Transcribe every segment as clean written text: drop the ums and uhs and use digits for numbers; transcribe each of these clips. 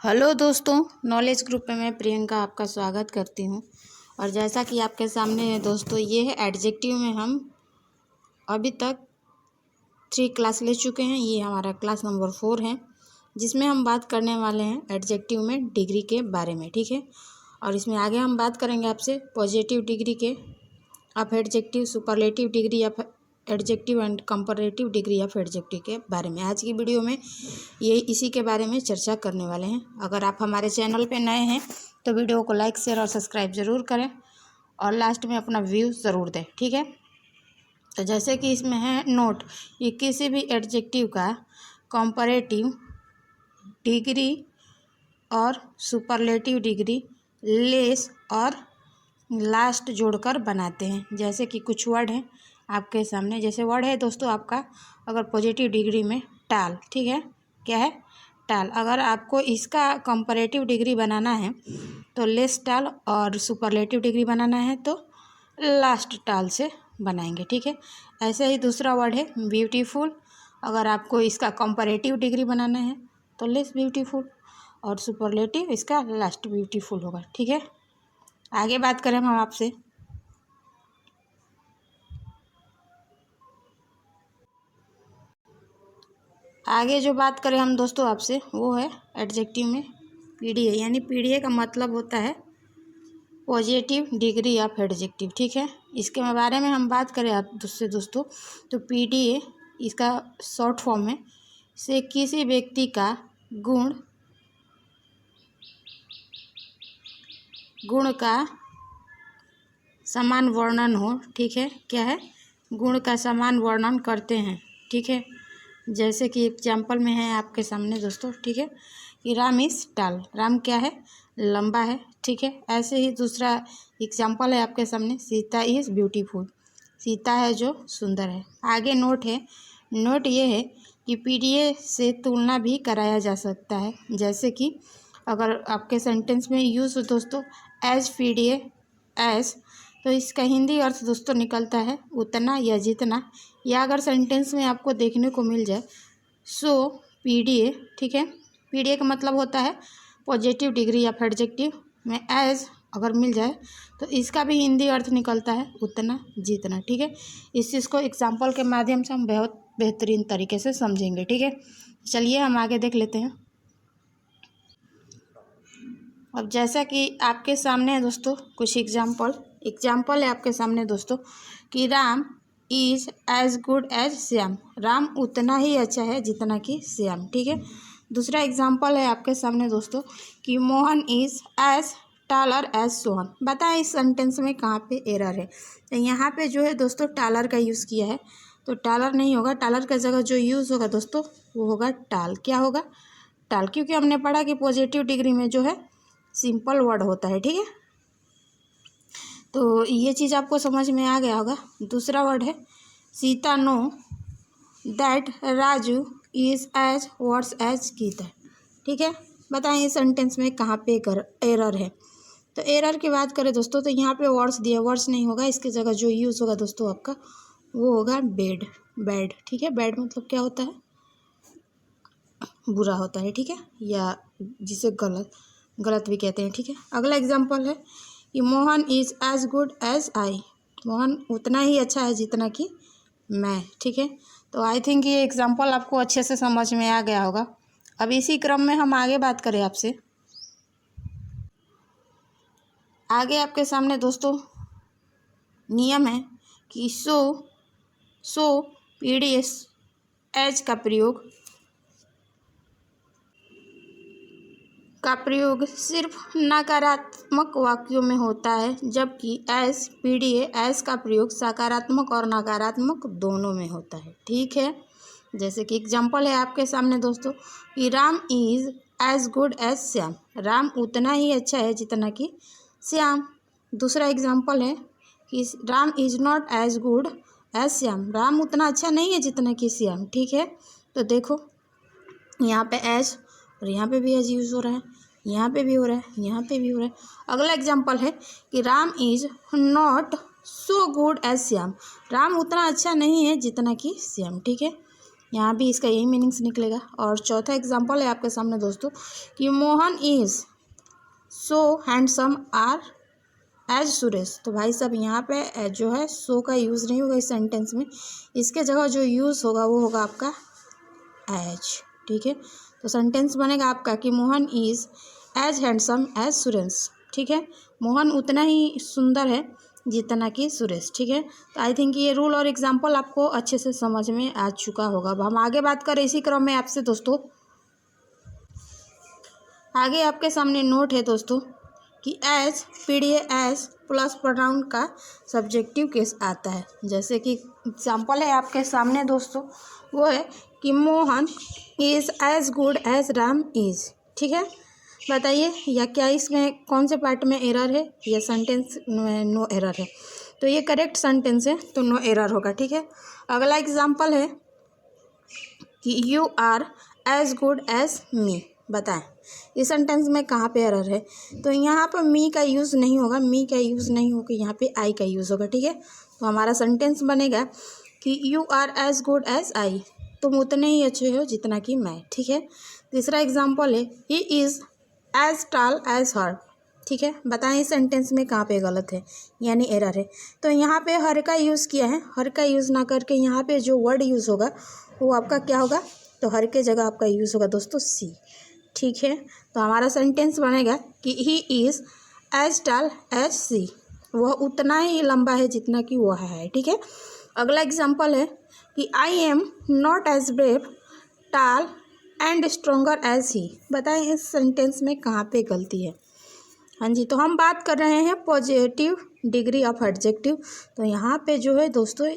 Hello दोस्तों, knowledge group में मैं प्रियंका आपका स्वागत करती हूँ। और जैसा कि आपके सामने है दोस्तों, ये है एडजेक्टिव में हम अभी तक 3 क्लास ले चुके हैं। ये हमारा क्लास नंबर 4 है, जिसमें हम बात करने वाले हैं एडजेक्टिव में डिग्री के बारे में। ठीक है, और इसमें आगे हम बात करेंगे आपसे पॉजिटिव डिग्री के, of adjective, superlative degree of adjective and comparative degree of adjective के बारे में। आज की वीडियो में ये इसी के बारे में चर्चा करने वाले हैं। अगर आप हमारे चैनल पे नए हैं तो वीडियो को लाइक, शेयर और सब्सक्राइब ज़रूर करें और लास्ट में अपना व्यू ज़रूर दें। ठीक है, तो जैसे कि इसमें है नोट, ये किसी भी एडजेक्टिव का कंपैरेटिव डिग्री और सुपरलेटिव डिग्री लेस और लास्ट जोड़कर बनाते हैं। जैसे कि कुछ वर्ड हैं आपके सामने, जैसे वर्ड है दोस्तों आपका, अगर पॉजिटिव डिग्री में टाल, ठीक है, क्या है, टाल। अगर आपको इसका कंपैरेटिव डिग्री बनाना है तो लेस टाल, और सुपरलेटिव डिग्री बनाना है तो लास्ट टाल से बनाएंगे। ठीक है, ऐसे ही दूसरा वर्ड है ब्यूटीफुल। अगर आपको इसका कंपैरेटिव डिग्री बनाना है तो लेस ब्यूटीफुल, और सुपरलेटिव इसका लास्ट ब्यूटीफुल होगा। ठीक है, आगे बात करें हम आपसे, आगे जो बात करें हम दोस्तों आपसे वो है एडजेक्टिव में पीडीए, यानी पीडीए का मतलब होता है पॉजिटिव डिग्री ऑफ एडजेक्टिव। ठीक है, इसके बारे में हम बात करें आपसे दोस्तों, तो पीडीए इसका शॉर्ट फॉर्म है, से किसी व्यक्ति का गुण का समान वर्णन हो। ठीक है, क्या है, गुण का समान वर्णन करते हैं। ठीक है, जैसे कि एग्जाम्पल में है आपके सामने दोस्तों, ठीक है, कि राम इज़ टाल, राम क्या है, लंबा है। ठीक है, ऐसे ही दूसरा एग्जाम्पल है आपके सामने, सीता इज़ ब्यूटीफुल, सीता है जो सुंदर है। आगे नोट है, नोट ये है कि पीडीए से तुलना भी कराया जा सकता है। जैसे कि अगर आपके सेंटेंस में यूज़ हो दोस्तों एज पीडीए एज, तो इसका हिंदी अर्थ दोस्तों निकलता है उतना या जितना, या अगर सेंटेंस में आपको देखने को मिल जाए सो पीडीए। ठीक है, पीडीए का मतलब होता है पॉजिटिव डिग्री ऑफ एडजेक्टिव में एज अगर मिल जाए तो इसका भी हिंदी अर्थ निकलता है उतना जितना। ठीक है, इस चीज़ को एग्जाम्पल के माध्यम से हम बहुत बेहतरीन तरीके से समझेंगे। ठीक है, चलिए हम आगे देख लेते हैं। अब जैसा कि आपके सामने है दोस्तों कुछ एग्जाम्पल है आपके सामने दोस्तों, कि Ram is as good as Shyam, Ram उतना ही अच्छा है जितना कि श्याम। ठीक है, दूसरा एग्जाम्पल है आपके सामने दोस्तों, कि Mohan is as taller as Sohan. बताएं इस सेंटेंस में कहाँ पे एरर है। तो यहाँ पे जो है दोस्तों टालर का यूज़ किया है, तो टालर नहीं होगा, टालर का जगह जो यूज़ होगा दोस्तों वो होगा टाल। क्या होगा, टाल, क्योंकि हमने पढ़ा कि पॉजिटिव डिग्री में जो है सिंपल वर्ड होता है। ठीक है, तो ये चीज़ आपको समझ में आ गया होगा। दूसरा वर्ड है Sita know that Raju is as worse as Geeta. ठीक है, बताएं इस सेंटेंस में कहाँ पे एरर है। तो एरर की बात करें दोस्तों तो यहाँ पे वर्ड्स दिया, वर्ड्स नहीं होगा, इसकी जगह जो यूज़ होगा दोस्तों आपका वो होगा बेड, बैड। ठीक है, बैड मतलब क्या होता है, बुरा होता है। ठीक है, या जिसे गलत भी कहते हैं। ठीक है, अगला एग्जाम्पल है कि Mohan is as good as I, Mohan उतना ही अच्छा है जितना कि मैं। ठीक है, तो आई थिंक ये एग्जाम्पल आपको अच्छे से समझ में आ गया होगा। अब इसी क्रम में हम आगे बात करें आपसे, आगे आपके सामने दोस्तों नियम है कि सो पीडीएस एज का प्रयोग सिर्फ नकारात्मक वाक्यों में होता है, जबकि एस पीडीए एस का प्रयोग सकारात्मक और नकारात्मक दोनों में होता है। ठीक है, जैसे कि एग्जाम्पल है आपके सामने दोस्तों, कि Ram is as good as Shyam, Ram उतना ही अच्छा है जितना कि श्याम। दूसरा एग्जाम्पल है कि Ram is not as good as Shyam, Ram उतना अच्छा नहीं है जितना कि श्याम। ठीक है, तो देखो यहाँ पे एज और यहाँ पे भी एज यूज़ हो रहा है, यहाँ पे भी हो रहा है, यहाँ पे भी हो रहा है। अगला एग्जाम्पल है कि Ram is not so good as Shyam, Ram उतना अच्छा नहीं है जितना कि श्याम। ठीक है, यहाँ भी इसका यही मीनिंग्स निकलेगा। और चौथा एग्जाम्पल है आपके सामने दोस्तों कि Mohan is so handsome are as Suresh. तो भाई साहब यहाँ पे जो है सो का यूज़ नहीं होगा इस सेंटेंस में, इसके जगह जो यूज़ होगा वो होगा आपका एज। ठीक है, तो सेंटेंस बनेगा आपका कि Mohan is as handsome as Suresh. ठीक है, मोहन उतना ही सुंदर है जितना कि सुरेश। ठीक है, तो आई थिंक ये रूल और एग्जाम्पल आपको अच्छे से समझ में आ चुका होगा। अब हम आगे बात करें इसी क्रम में आपसे दोस्तों। आगे आपके सामने नोट है दोस्तों कि as PDA as plus pronoun का सब्जेक्टिव केस आता है। जैसे कि एग्जाम्पल है आपके सामने दोस्तों, वो है कि Mohan is as good as Ram is. ठीक है, बताइए या क्या इसमें कौन से पार्ट में एरर है, या सेंटेंस में नो एरर है? तो ये करेक्ट सेंटेंस है तो नो एरर होगा। ठीक है, अगला एग्जाम्पल है कि you are as good as me. बताएं इस सेंटेंस में कहाँ पे एरर है? तो यहाँ पर मी का यूज़ नहीं होगा, मी का यूज़ नहीं होगा, यहाँ पे आई का यूज़ होगा। ठीक है, तो हमारा सेंटेंस बनेगा कि you are as good as I, तुम उतने ही अच्छे हो जितना कि मैं। ठीक है, तीसरा एग्जाम्पल है ही इज़ एज टाल एज हर। ठीक है, बताएं इस सेंटेंस में कहाँ पे गलत है यानी एरर है? तो यहाँ पे हर का यूज़ किया है, हर का यूज़ ना करके यहाँ पे जो वर्ड यूज़ होगा वो आपका क्या होगा? तो हर के जगह आपका यूज़ होगा दोस्तों सी। ठीक है, तो हमारा सेंटेंस बनेगा कि ही इज़ एज टाल एज सी, वह उतना ही लंबा है जितना कि वह है। ठीक है, अगला एग्जाम्पल है कि I am not as brave tall and stronger as he. बताएं इस सेंटेंस में कहाँ पे गलती है? हाँ जी, तो हम बात कर रहे हैं पॉजिटिव डिग्री ऑफ एडजेक्टिव। तो यहाँ पे जो है दोस्तों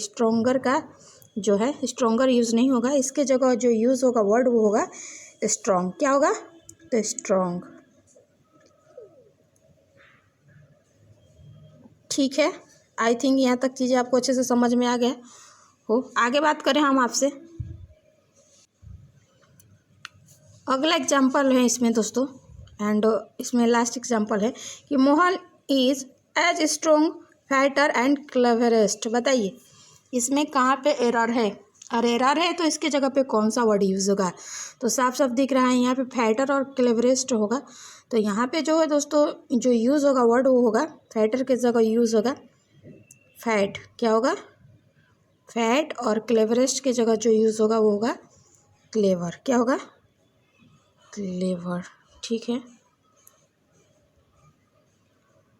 स्ट्रोंगर का जो है स्ट्रोंगर यूज़ नहीं होगा, इसके जगह जो यूज़ होगा वर्ड वो होगा स्ट्रॉन्ग। क्या होगा? तो स्ट्रॉन्ग। ठीक है, आई थिंक यहाँ तक चीज़ें आपको अच्छे से समझ में आ गया हो। आगे बात करें हम आपसे, अगला एग्जाम्पल है इसमें दोस्तों, एंड इसमें लास्ट एग्जाम्पल है कि Mohan is as strong fighter and cleverest. बताइए इसमें कहाँ पे एरर है? और एरर है तो इसके जगह पे कौन सा वर्ड यूज़ होगा? तो साफ साफ दिख रहा है यहाँ पे फाइटर और क्लेवरेस्ट होगा। तो यहाँ पे जो है दोस्तों जो यूज़ होगा वर्ड वो होगा फाइटर के जगह यूज़ होगा फैट। क्या होगा? फैट। और क्लेवरेस्ट के जगह जो यूज़ होगा वो होगा क्लेवर। क्या होगा? क्लेवर। ठीक है,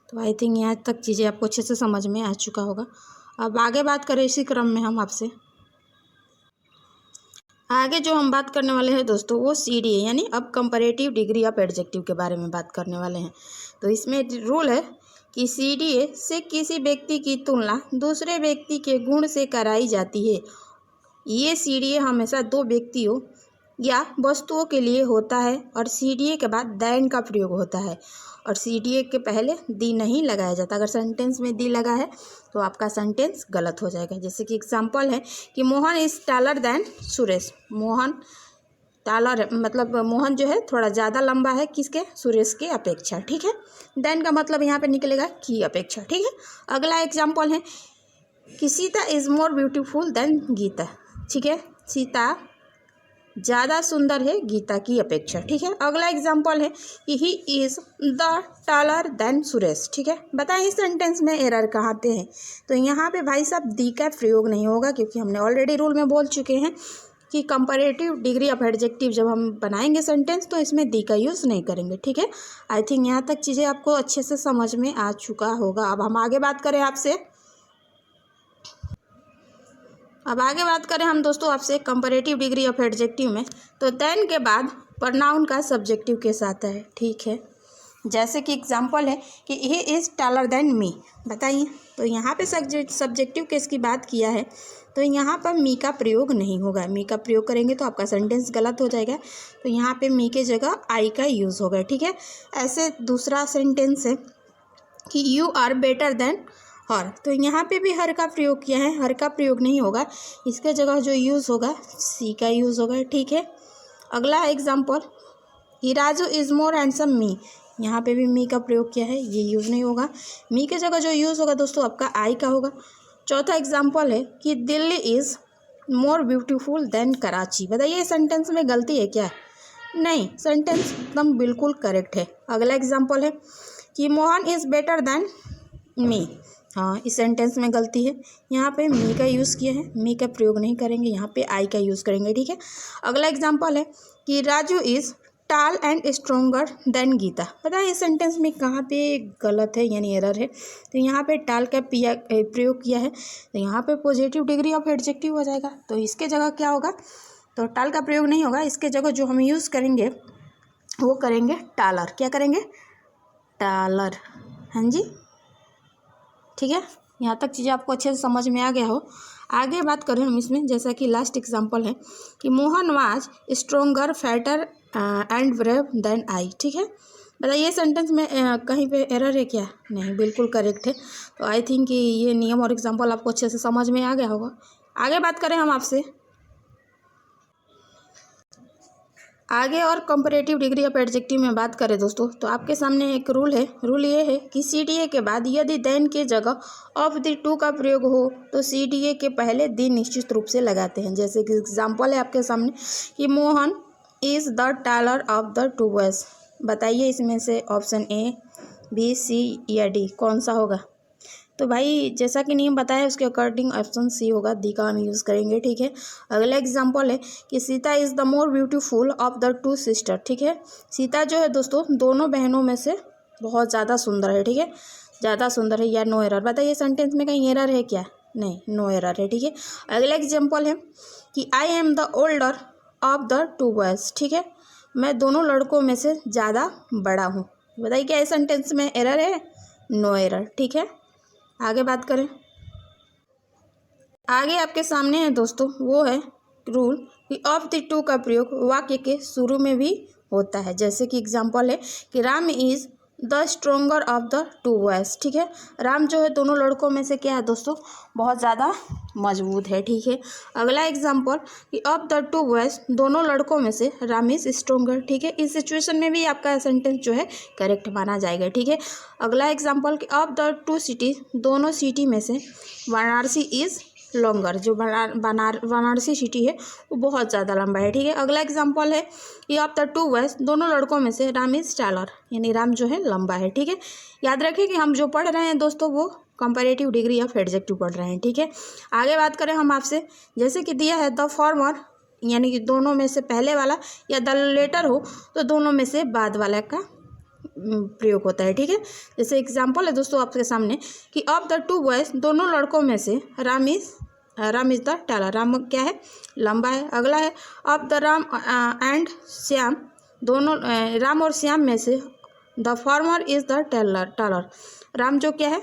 तो आई थिंक यहाँ तक चीज़ें आपको अच्छे से समझ में आ चुका होगा। अब आगे बात करें इसी क्रम में हम आपसे, आगे जो हम बात करने वाले हैं दोस्तों वो CDA यानी अब कंपैरेटिव डिग्री ऑफ एडजेक्टिव के बारे में बात करने वाले हैं। तो इसमें रूल है कि CDA से किसी व्यक्ति की तुलना दूसरे व्यक्ति के गुण से कराई जाती है। ये CDA हमेशा दो व्यक्तियों या वस्तुओं के लिए होता है और CDA के बाद देन का प्रयोग होता है और CDA के पहले दी नहीं लगाया जाता। अगर सेंटेंस में दी लगा है तो आपका सेंटेंस गलत हो जाएगा। जैसे कि एग्जांपल है कि Mohan is taller than Suresh. Mohan taller मतलब मोहन जो है थोड़ा ज़्यादा लंबा है किसके? सुरेश के अपेक्षा। ठीक है, देन का मतलब यहाँ पे निकलेगा की अपेक्षा। ठीक है, अगला एग्जाम्पल है कि Sita is more beautiful than Gita. ठीक है, सीता ज़्यादा सुंदर है गीता की अपेक्षा। ठीक है, अगला एग्जाम्पल है कि he is the taller than Suresh. ठीक है, बताएं इस सेंटेंस में एरर कहाँ पे है? तो यहाँ पे भाई साहब दी का प्रयोग नहीं होगा क्योंकि हमने ऑलरेडी रूल में बोल चुके हैं कि कंपैरेटिव डिग्री ऑफ एडजेक्टिव जब हम बनाएंगे सेंटेंस तो इसमें दी का यूज़ नहीं करेंगे। ठीक है, आई थिंक यहाँ तक चीज़ें आपको अच्छे से समझ में आ चुका होगा। अब हम आगे बात करें आपसे, अब आगे बात करें हम दोस्तों आपसे कंपैरेटिव डिग्री ऑफ एडजेक्टिव में, तो देन के बाद प्रोनाउन का सब्जेक्टिव केस आता है। ठीक है, जैसे कि एग्जांपल है कि he is taller than me. बताइए, तो यहाँ पे सब्जेक्टिव केस की बात किया है तो यहाँ पर मी का प्रयोग नहीं होगा। मी का प्रयोग करेंगे तो आपका सेंटेंस गलत हो जाएगा। तो यहाँ पे मी के जगह आई का यूज़ होगा। ठीक है, ऐसे दूसरा सेंटेंस है कि यू आर बेटर देन हर। तो यहाँ पे भी हर का प्रयोग किया है, हर का प्रयोग नहीं होगा, इसके जगह जो यूज़ होगा सी का यूज़ होगा। ठीक है, अगला example he Raju is more handsome me. यहाँ पे भी मी का प्रयोग किया है, ये यूज़ नहीं होगा। मी के जगह जो यूज़ होगा दोस्तों आपका आई का होगा। चौथा एग्जांपल है कि Delhi is more beautiful then Karachi. बताइए सेंटेंस में गलती है क्या? नहीं, सेंटेंस एकदम बिल्कुल करेक्ट है। अगला एग्जांपल है कि Mohan is better than me. हाँ, इस सेंटेंस में गलती है। यहाँ पे मी का यूज़ किया है, मी का प्रयोग नहीं करेंगे, यहाँ पे आई का यूज़ करेंगे। ठीक है। अगला एग्जांपल है कि राजू इज़ टाल एंड स्ट्रोंगर देन गीता। पता है इस सेंटेंस में कहाँ पे गलत है यानी एरर है? तो यहाँ पे टाल का प्रयोग किया है, तो यहाँ पे पॉजिटिव डिग्री ऑफ एडजेक्टिव हो जाएगा। तो इसके जगह क्या होगा? तो टाल का प्रयोग नहीं होगा, इसके जगह जो हम यूज़ करेंगे वो करेंगे टालर। क्या करेंगे? टालर। हाँ जी, ठीक है। यहाँ तक चीज़ें आपको अच्छे से समझ में आ गया हो। आगे बात करें हम इसमें, जैसा कि लास्ट एग्जांपल है कि Mohan was stronger fatter and brave than I. ठीक है। बताइए सेंटेंस में कहीं पे एरर है क्या? नहीं, बिल्कुल करेक्ट है। तो आई थिंक कि ये नियम और एग्जांपल आपको अच्छे से समझ में आ गया होगा। आगे बात करें हम आपसे आगे और कंपैरेटिव डिग्री ऑफ एडजेक्टिव में बात करें दोस्तों, तो आपके सामने एक रूल है। रूल ये है कि CTA के बाद यदि देन के जगह ऑफ द टू का प्रयोग हो तो CTA के पहले दी निश्चित रूप से लगाते हैं। जैसे कि एग्जांपल है आपके सामने कि Mohan is the taller of the to boys. बताइए इसमें से ऑप्शन A, B, C या D कौन सा होगा? तो भाई जैसा कि नियम बताया उसके अकॉर्डिंग ऑप्शन C होगा, डी का हम यूज़ करेंगे। ठीक है। अगला एग्जांपल है कि Sita is the more beautiful of the to sister. ठीक है। सीता जो है दोस्तों दोनों बहनों में से बहुत ज़्यादा सुंदर है। ठीक है, ज़्यादा सुंदर है या नो एरर? बताइए सेंटेंस में कहीं एरर है क्या? नहीं, नो एरर है। ठीक है। अगला एग्जाम्पल है कि I am the older of the to boys. ठीक है, मैं दोनों लड़कों में से ज़्यादा बड़ा हूँ। बताइए क्या इस सेंटेंस में एरर है? No error. ठीक है। आगे बात करें, आगे आपके सामने है दोस्तों वो है रूल कि ऑफ द टू का प्रयोग वाक्य के शुरू में भी होता है। जैसे कि एग्जांपल है कि Ram is the stronger of the to boys. ठीक है, राम जो है दोनों लड़कों में से क्या है दोस्तों? बहुत ज़्यादा मजबूत है। ठीक है। अगला एग्जांपल कि ऑफ द टू बॉयज, दोनों लड़कों में से राम इज़ स्ट्रोंगर। ठीक है, इस सिचुएशन में भी आपका सेंटेंस जो है करेक्ट माना जाएगा। ठीक है। अगला एग्जांपल कि ऑफ द टू सिटीज, दोनों सिटी में से वाराणसी इज़ लॉन्गर। जो वाराणसी सिटी है वो बहुत ज़्यादा लंबा है। ठीक है। अगला एग्जांपल है कि ऑफ द टू बॉयज, दोनों लड़कों में से राम इज़ टालर, यानी राम जो है लंबा है। ठीक है। याद रखिए कि हम जो पढ़ रहे हैं दोस्तों वो कंपैरेटिव डिग्री ऑफ एडजेक्टिव पढ़ रहे हैं। ठीक है। आगे बात करें हम आपसे, जैसे कि दिया है द फॉर्मर, यानी कि दोनों में से पहले वाला, या द लेटर हो तो दोनों में से बाद वाला का प्रयोग होता है। ठीक है। जैसे एग्जांपल है दोस्तों आपके सामने कि ऑफ द टू बॉयज, दोनों लड़कों में से Ram is the taller, Ram क्या है? लंबा है। अगला है of the Ram and Shyam, दोनों राम और श्याम में से the farmer is the taller, Ram जो क्या है?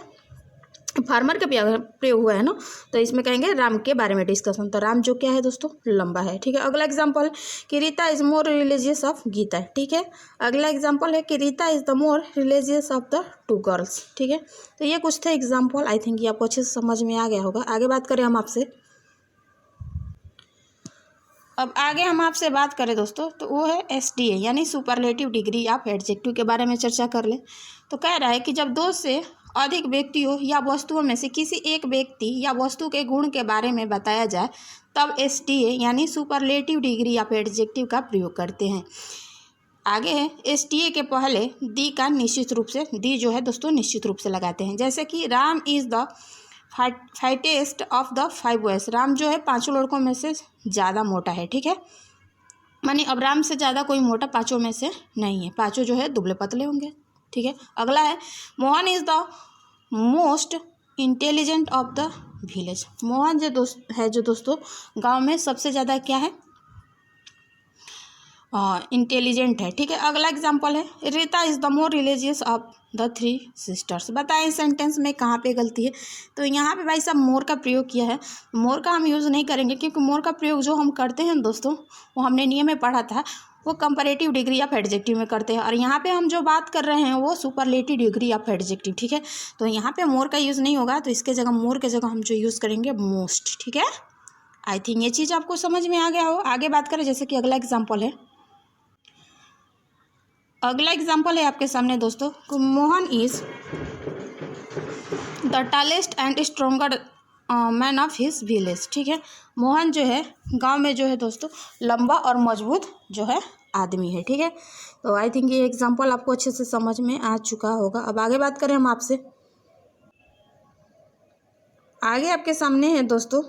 फार्मर का प्रयोग हुआ है ना, तो इसमें कहेंगे राम के बारे में डिस्कशन। तो राम जो क्या है दोस्तों? लंबा है। ठीक है। अगला एग्जांपल कि Rita is more religious of Gita. ठीक है। अगला एग्जांपल है कि Rita is the more religious of the two girls. ठीक है। तो ये कुछ थे एग्जांपल, आई थिंक ये आपको अच्छे से समझ में आ गया होगा। आगे बात करें हम आपसे, अब आगे हम आपसे बात करें दोस्तों तो वो है SDA यानी सुपरलेटिव डिग्री ऑफ एडजेक्टिव के बारे में चर्चा कर ले। तो कह रहा है कि जब दो से अधिक व्यक्तियों या वस्तुओं में से किसी एक व्यक्ति या वस्तु के गुण के बारे में बताया जाए तब SDA यानी सुपरलेटिव डिग्री ऑफ एडजेक्टिव का प्रयोग करते हैं। आगे है SDA के पहले दी का निश्चित रूप से, दी जो है दोस्तों निश्चित रूप से लगाते हैं। जैसे कि Ram is the fightest of the five boys, Ram जो है पांचों लड़कों में से ज़्यादा मोटा है। ठीक है, माने अब राम से ज़्यादा कोई मोटा पांचों में से नहीं है, पांचों जो है दुबले पतले होंगे। ठीक है। अगला है Mohan is the most intelligent of the village, Mohan जो दोस्तों गांव में सबसे ज़्यादा क्या है? इंटेलिजेंट है। ठीक है। अगला एग्जाम्पल है Rita is the more religious of the three sisters. बताएं सेंटेंस में कहाँ पे गलती है? तो यहाँ पे भाई साहब मोर का प्रयोग किया है, मोर का हम यूज़ नहीं करेंगे क्योंकि मोर का प्रयोग जो हम करते हैं दोस्तों वो हमने नियम में पढ़ा था, वो कंपैरेटिव डिग्री ऑफ एडजेक्टिव में करते हैं, और यहाँ पे हम जो बात कर रहे हैं वो सुपरलेटिव डिग्री ऑफ एडजेक्टिव। ठीक है। तो यहाँ पे मोर का यूज़ नहीं होगा, तो इसके जगह मोर के जगह हम जो यूज़ करेंगे मोस्ट। ठीक है। आई थिंक ये चीज़ आपको समझ में आ गया हो। आगे बात करें, जैसे कि अगला एग्जाम्पल है, अगला एग्जाम्पल है आपके सामने दोस्तों, Mohan is the tallest and stronger man of his village. ठीक है, मोहन जो है गांव में जो है दोस्तों लंबा और मजबूत जो है आदमी है। ठीक है, तो आई थिंक ये एग्जांपल आपको अच्छे से समझ में आ चुका होगा। अब आगे बात करें हम आपसे, आगे आपके सामने है दोस्तों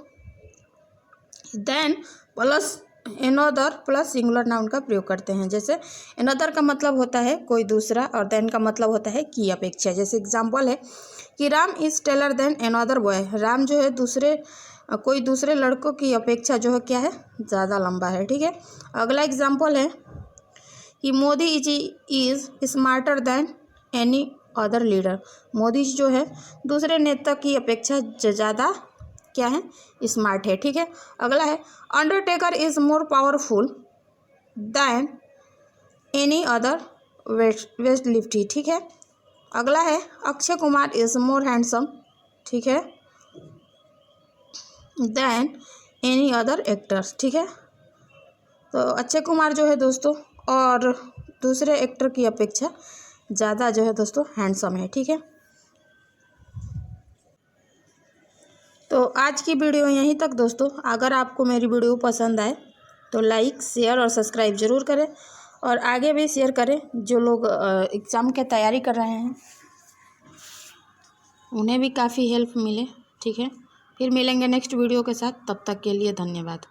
than plus another plus singular noun का प्रयोग करते हैं। जैसे एनोदर का मतलब होता है कोई दूसरा और देन का मतलब होता है की अपेक्षा। जैसे एग्जांपल है कि Ram is taller than another boy. Ram जो है कोई दूसरे लड़कों की अपेक्षा जो है क्या है, ज़्यादा लंबा है। ठीक है, अगला एग्जांपल है कि Modi is smarter than any other leader. Modi जो है दूसरे नेता की अपेक्षा ज़्यादा क्या है, स्मार्ट है। ठीक है, अगला है Undertaker is more powerful than any other weightlifter. ठीक है, अगला है Akshay Kumar is more handsome. ठीक है, दैन एनी अदर एक्टर्स। ठीक है, तो अक्षय कुमार जो है दोस्तों और दूसरे एक्टर की अपेक्षा ज़्यादा जो है दोस्तों हैंडसम है। ठीक है, तो आज की वीडियो यहीं तक दोस्तों। अगर आपको मेरी वीडियो पसंद आए तो लाइक शेयर और सब्सक्राइब ज़रूर करें और आगे भी शेयर करें। जो लोग एग्ज़ाम की तैयारी कर रहे हैं उन्हें भी काफ़ी हेल्प मिले। ठीक है, फिर मिलेंगे नेक्स्ट वीडियो के साथ, तब तक के लिए धन्यवाद।